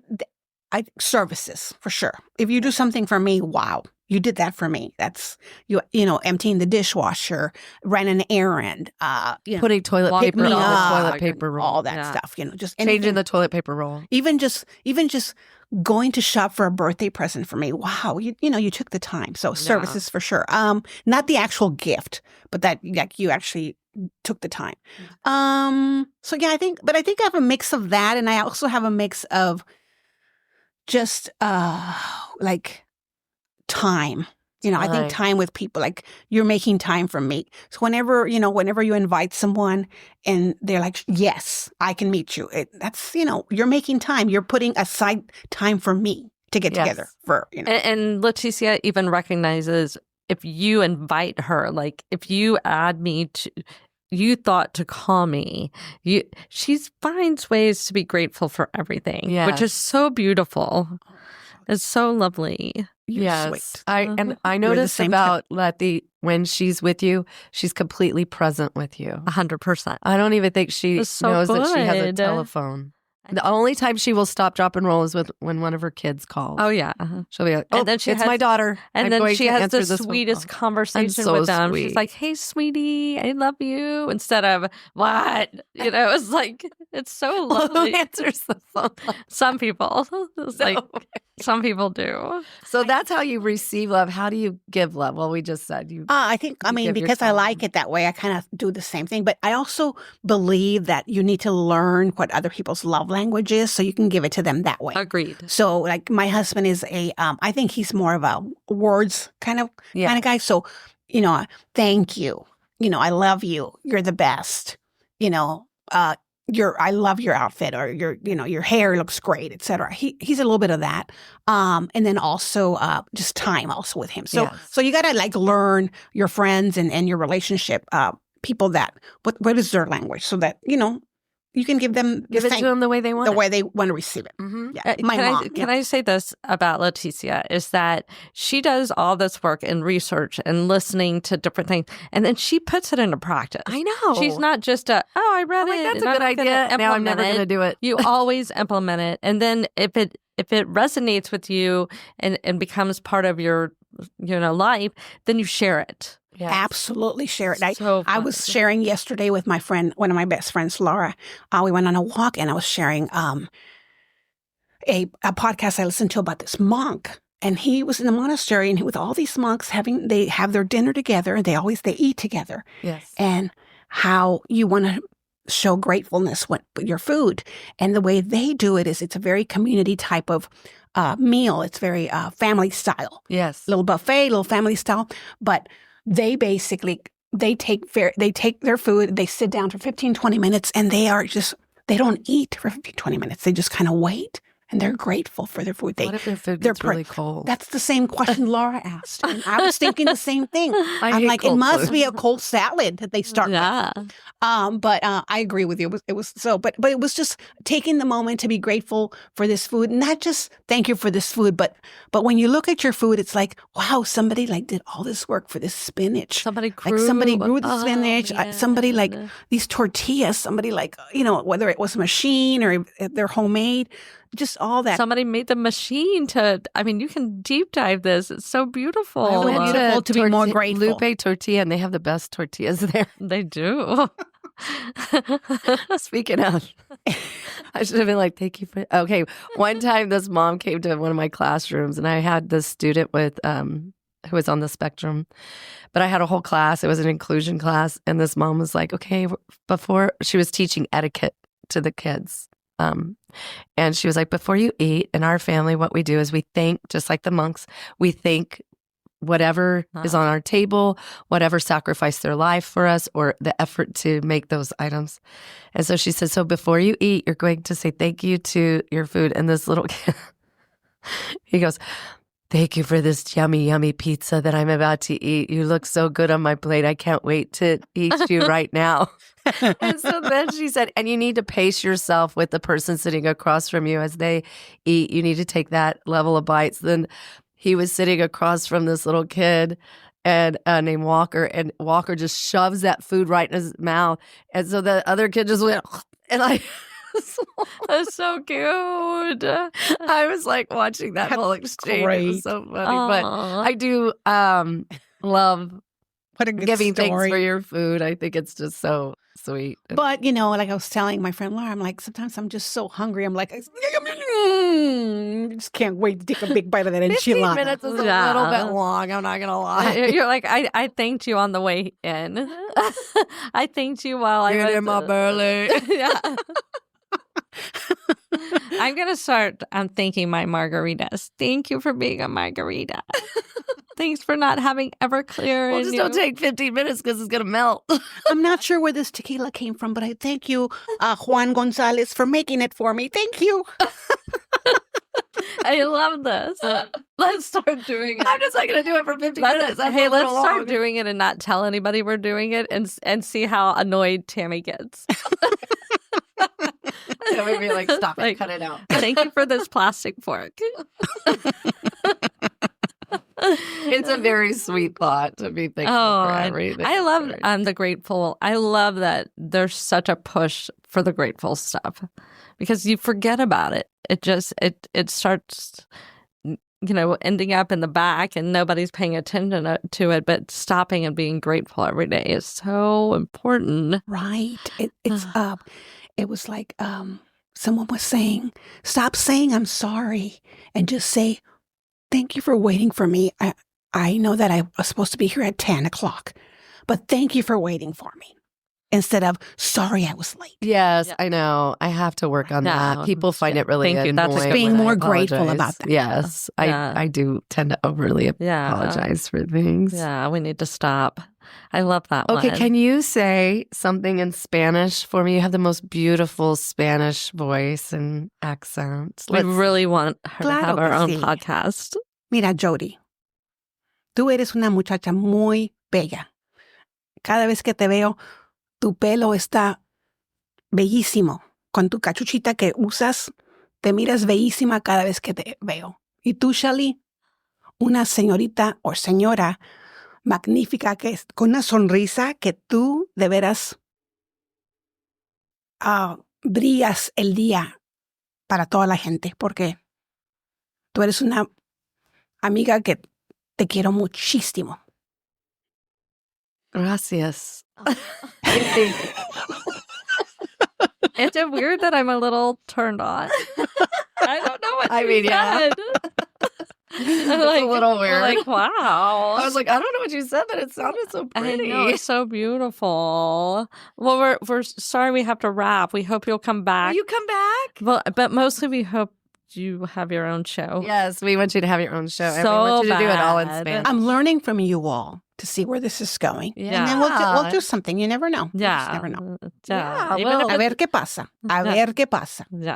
services for sure. If you do something for me, wow, you did that for me. That's you know, emptying the dishwasher, running an errand, Putting toilet Walk paper me on up. the toilet paper roll. all that Yeah. stuff. You know, just Changing anything. the toilet paper roll. even just going to shop for a birthday present for me. Wow, you took the time. So services for sure. Not the actual gift, but that you actually took the time. So yeah, I think I have a mix of that, and I also have a mix of just like time. I think time with people, like you're making time for me. So whenever you invite someone and they're like, yes, I can meet you. That's, you're making time. You're putting aside time for me to get together for, And Leticia even recognizes if you invite her, like if you add me to, you thought to call me, she finds ways to be grateful for everything, which is so beautiful. It's so lovely. You're sweet. I noticed about Leti, when she's with you, she's completely present with you. 100%. I don't even think she knows that she has a good. telephone. The only time she will stop, drop, and roll is when one of her kids calls. Oh, yeah. She'll be like, oh, and then it's my daughter. And I'm then she going to has the answer this sweetest phone call." conversation so with them. sweet. She's like, hey, sweetie, I love you. Instead of, what? It's like, it's so lovely. Who answers the phone? Some people. It's like, some people do. So that's how you receive love. How do you give love? Well, we just said you. I think, give because I yourself. like it that way, I kind of do the same thing. But I also believe that you need to learn what other people's love language is so you can give it to them that way. Agreed. So like my husband is I think he's more of a words kind of guy. So, thank you. I love you. You're the best. I love your outfit, or your hair looks great, etc. He's a little bit of that. And then also just time also with him. So so you gotta like learn your friends and your relationship, people that what is their language, so that you can give them Give it to them the way they want the way they want to receive it. Mm-hmm. Yeah. My mom. Can I say this about Leticia is that she does all this work and research and listening to different things, and then she puts it into practice. I know. She's not just I read it. That's and a good I'm gonna idea. Now I'm implement never going to it. do it. You always implement it, and then if it resonates with you and becomes part of your life, then you share it. Yes. Absolutely share it. So I was sharing yesterday with my friend, one of my best friends, Laura. We went on a walk, and I was sharing a podcast I listened to about this monk. And he was in the monastery, and with all these monks they have their dinner together, and they eat together. Yes. And how you want to show gratefulness with your food. And the way they do it is it's a very community type of meal. It's very family style. Yes. Little buffet, little family style. But they basically, they take their food, they sit down for 15, 20 minutes, and they don't eat for 15, 20 minutes. They just kind of wait, and they're grateful for their food. What if their food gets really cold? That's the same question Laura asked. And I was thinking the same thing. I'm like, it cold must food. be a cold salad that they start with. But I agree with you. It was so, but it was just taking the moment to be grateful for this food, not just thank you for this food, but when you look at your food, it's like, wow, somebody like did all this work for this spinach. Somebody grew the spinach. Somebody like these tortillas. Somebody like whether it was a machine or if they're homemade. Just all that. Somebody made the machine you can deep dive this. It's so beautiful. I went beautiful to be more grateful. Lupe Tortilla, and they have the best tortillas there. They do. Speaking of, I should have been like, thank you for. Okay, one time this mom came to one of my classrooms, and I had this student with who was on the spectrum, but I had a whole class. It was an inclusion class, and this mom was like, okay, before she was teaching etiquette to the kids. And she was like, before you eat, in our family, what we do is we thank, just like the monks, we thank whatever is on our table, whatever sacrificed their life for us, or the effort to make those items. And so she said, so before you eat, you're going to say thank you to your food. And this little kid, he goes, thank you for this yummy, yummy pizza that I'm about to eat. You look so good on my plate. I can't wait to eat you right now. And so then she said, and you need to pace yourself with the person sitting across from you as they eat. You need to take that level of bites. Then he was sitting across from this little kid and named Walker, and Walker just shoves that food right in his mouth. And so the other kid just went, and That's so cute. I was like watching that whole exchange. Great. It was so funny. But I do love What a good giving thanks story. for your food. I think it's just so sweet. But, like I was telling my friend Laura, I'm like, sometimes I'm just so hungry. I'm like, I just can't wait to take a big bite of that 15 enchilada. minutes is a Yeah. little bit long. I'm not going to lie. You're like, I thanked you on the way in. I thanked you while I Get was in my belly. Yeah. I'm going to start thanking my margaritas. Thank you for being a margarita. Thanks for not having Everclear. Well, just don't take 15 minutes because it's going to melt. I'm not sure where this tequila came from, but I thank you, Juan Gonzalez, for making it for me. Thank you. I love this. Let's start doing it. I'm just not going to do it for 15 minutes. Hey, let's start doing it and not tell anybody we're doing it and see how annoyed Tammy gets. Yeah, we'd be like, stop it, cut it out. Thank you for this plastic fork. It's a very sweet thought to be thankful for everything. I love the grateful. I love that there's such a push for the grateful stuff because you forget about it. It starts, ending up in the back and nobody's paying attention to it. But stopping and being grateful every day is so important. Right. It was like someone was saying, stop saying I'm sorry and just say, thank you for waiting for me. I know that I was supposed to be here at 10 o'clock, but thank you for waiting for me. Instead of, sorry, I was late. Yes, I know. I have to work on that. People find it really Thank you. annoying. That's being when I more grateful apologize. about that. Yes, I do tend to overly apologize for things. Yeah, we need to stop. I love that one. Okay, can you say something in Spanish for me? You have the most beautiful Spanish voice and accent. We really want her to have Claro our que own sí. podcast. Mira, Jody, tú eres una muchacha muy bella. Cada vez que te veo, tu pelo está bellísimo. Con tu cachuchita que usas, te miras bellísima cada vez que te veo. Y tú, Shelly, una señorita o señora magnífica que es con una sonrisa que tú de veras brillas el día para toda la gente porque tú eres una amiga que te quiero muchísimo. Gracias. Is it weird that I'm a little turned on? I don't know what you said. It's a little weird. Like, wow. I was like, I don't know what you said, but it sounded so pretty. I know, it's so beautiful. Well, we're sorry we have to wrap. We hope you'll come back. Will you come back? Well, but mostly we hope you have your own show. Yes, we want you to have your own show. And we So want you to do it all in bad. Spanish. I'm learning from you all to see where this is going. Yeah. And then we'll do something. You never know. You just Yeah. never know. Yeah. Yeah, well, A ver qué pasa. A ver qué pasa. Yeah.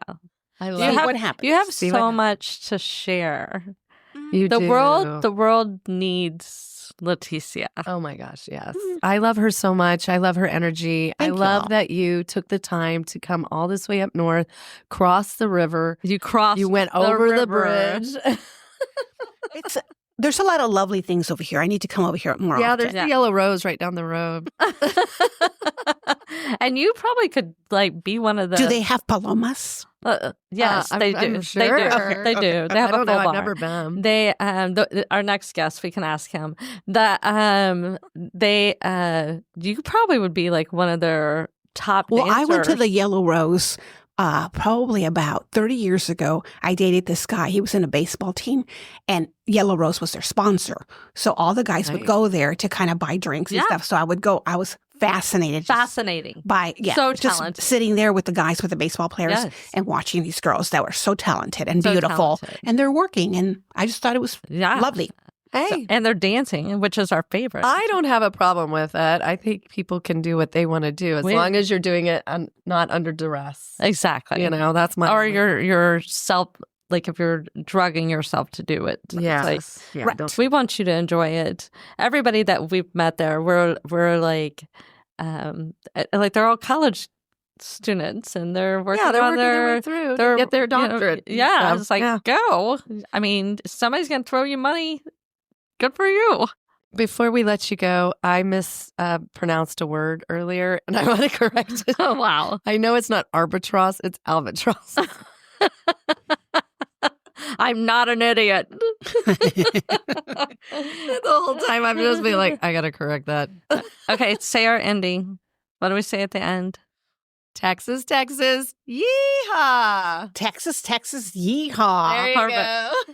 I You love have- what happens. You have See so what- much to share. you The do. world needs Leticia. Oh my gosh, yes. I love her so much. I love her energy. Thank I you love all. that you took the time to come all this way up north, cross the river. You crossed. You went over the river. bridge. There's a lot of lovely things over here. I need to come over here more Yeah, often. there's the yellow rose right down the road. And you probably could be one of the. Do they have palomas? Yes, they do. I'm sure. They do. They do. They have I don't a know. full I've bar. never been. They our next guest, we can ask him. That you probably would be like one of their top Well, I went to dancers. the Yellow Rose probably about 30 years ago. I dated this guy. He was in a baseball team, and Yellow Rose was their sponsor. So all the guys would Nice. go there to kind of buy drinks and Yeah. stuff. So I would go. I was fascinated. just Fascinating. by So just talented. sitting there with the guys, with the baseball players, Yes. and watching these girls that were so talented and So beautiful, talented. and they're working. And I just thought it was Yeah. lovely. Hey, And they're dancing, which is our favorite. I don't have a problem with it. I think people can do what they want to do as long as you're doing it not under duress. Exactly. You know, that's my or your self, like if you're drugging yourself to do it. It's Yes. like, Yeah. Right. don't- we want you to enjoy it. Everybody that we've met there, we're like they're all college students and they're working Yeah, they're on working their way their through their to get their you know, doctorate. and yeah, stuff. it's like Yeah. go. I mean, somebody's gonna throw you money. Good for you. Before we let you go, I mispronounced a word earlier, and I want to correct it. Oh wow. I know it's not albatross; it's albatross. I'm not an idiot. The whole time I've just been like, I gotta correct that. Okay, say our ending. What do we say at the end? Texas, Texas, yeehaw! Texas, Texas, yeehaw. There you perfect. go.